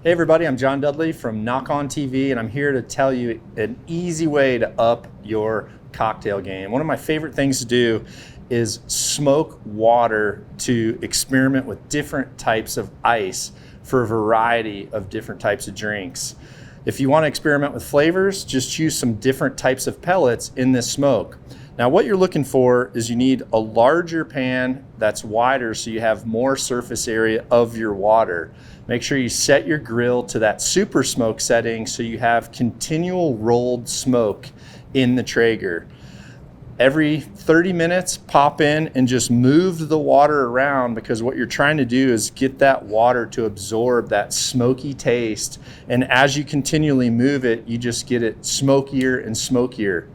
Hey everybody, I'm John Dudley from Knock On TV, and I'm here to tell you an easy way to up your cocktail game. One of my favorite things to do is smoke water to experiment with different types of ice for a variety of different types of drinks. If you want to experiment with flavors, just choose some different types of pellets in this smoke. Now what you're looking for is you need a larger pan that's wider so you have more surface area of your water. Make sure you set your grill to that super smoke setting so you have continual rolled smoke in the Traeger. Every 30 minutes, pop in and just move the water around, because what you're trying to do is get that water to absorb that smoky taste. And as you continually move it, you just get it smokier and smokier.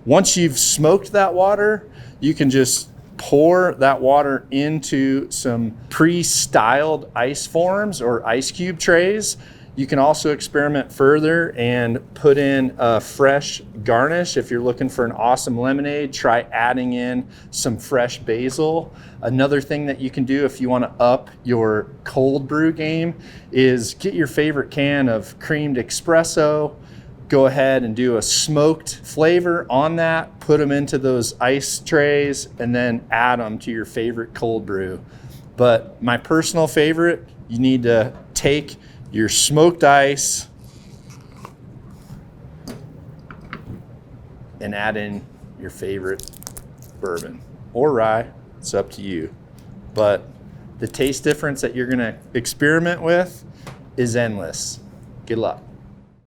Once you've smoked that water, you can just pour that water into some pre-styled ice forms or ice cube trays. You can also experiment further and put in a fresh garnish. If you're looking for an awesome lemonade, try adding in some fresh basil. Another thing that you can do if you want to up your cold brew game is get your favorite can of creamed espresso. Go ahead and do a smoked flavor on that, put them into those ice trays, and then add them to your favorite cold brew. But my personal favorite, you need to take your smoked ice and add in your favorite bourbon or rye. It's up to you. But the taste difference that you're gonna experiment with is endless. Good luck.